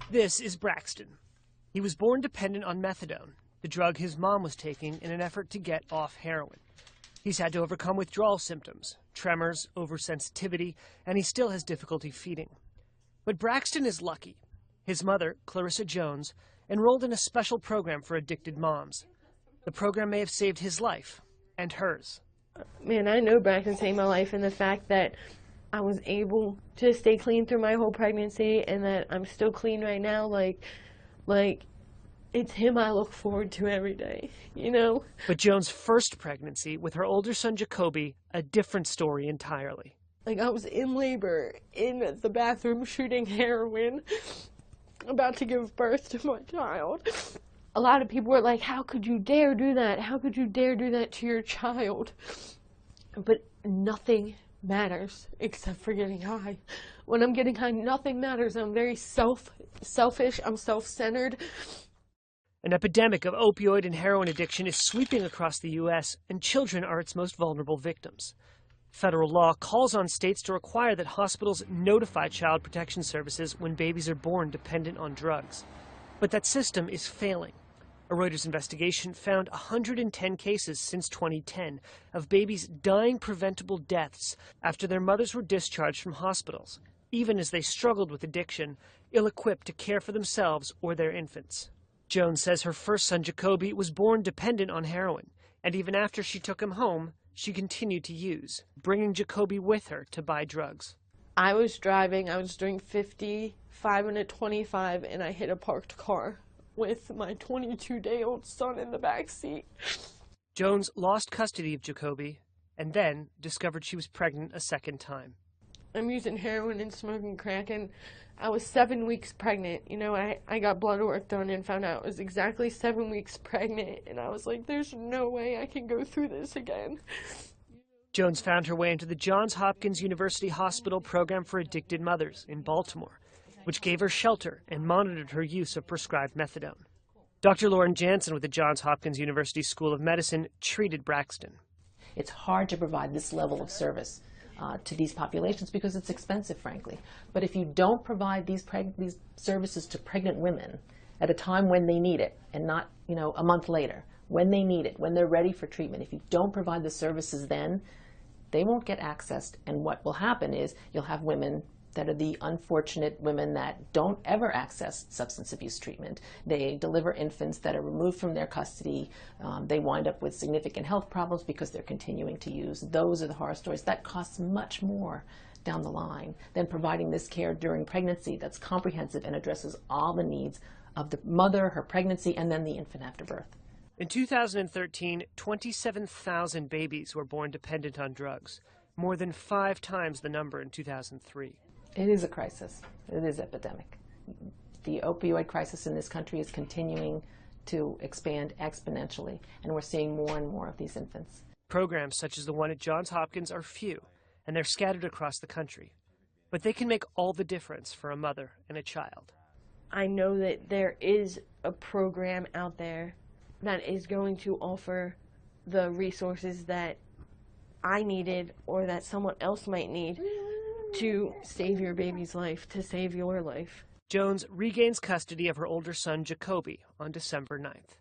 This is Braxton. He was born dependent on methadone, the drug his mom was taking in an effort to get off heroin. He's had to overcome withdrawal symptoms, tremors, oversensitivity, and he still has difficulty feeding. But Braxton is lucky. His mother, Clarissa Jones, enrolled in a special program for addicted moms. The program may have saved his life and hers. Man, I know Braxton saved my life, and the fact that I was able to stay clean through my whole pregnancy and that I'm still clean right now, like it's him I look forward to every day, you know? But Joan's first pregnancy with her older son Jacoby, a different story entirely. Like, I was in labor, in the bathroom shooting heroin, about to give birth to my child. A lot of people were like, how could you dare do that? How could you dare do that to your child? But nothing matters except for getting high. When I'm getting high, nothing matters. I'm very selfish. I'm self-centered. An epidemic of opioid and heroin addiction is sweeping across the U.S., and children are its most vulnerable victims. Federal law calls on states to require that hospitals notify Child Protection Services when babies are born dependent on drugs. But that system is failing. A Reuters investigation found 110 cases since 2010 of babies dying preventable deaths after their mothers were discharged from hospitals, even as they struggled with addiction, ill-equipped to care for themselves or their infants. Joan says her first son, Jacoby, was born dependent on heroin, and even after she took him home, she continued to use, bringing Jacoby with her to buy drugs. I was driving, I was doing 55 and a 25, and I hit a parked car with my 22-day-old son in the back seat. Jones lost custody of Jacoby and then discovered she was pregnant a second time. I'm using heroin and smoking crack, and I was 7 weeks pregnant. You know, I got blood work done and found out I was exactly 7 weeks pregnant, and I was like, there's no way I can go through this again. Jones found her way into the Johns Hopkins University Hospital Program for Addicted Mothers in Baltimore, which gave her shelter and monitored her use of prescribed methadone. Dr. Lauren Jansen with the Johns Hopkins University School of Medicine treated Braxton. It's hard to provide this level of service to these populations because it's expensive, frankly. But if you don't provide these services to pregnant women at a time when they need it, and not, you know, a month later, when they need it, when they're ready for treatment, if you don't provide the services then, they won't get accessed. And what will happen is you'll have women that are the unfortunate women that don't ever access substance abuse treatment. They deliver infants that are removed from their custody. They wind up with significant health problems because they're continuing to use. Those are the horror stories. That costs much more down the line than providing this care during pregnancy that's comprehensive and addresses all the needs of the mother, her pregnancy, and then the infant after birth. In 2013, 27,000 babies were born dependent on drugs, more than 5 times the number in 2003. It is a crisis. It is epidemic. The opioid crisis in this country is continuing to expand exponentially, and we're seeing more and more of these infants. Programs such as the one at Johns Hopkins are few, and they're scattered across the country. But they can make all the difference for a mother and a child. I know that there is a program out there that is going to offer the resources that I needed or that someone else might need to save your baby's life, to save your life. Jones regains custody of her older son, Jacoby, on December 9th.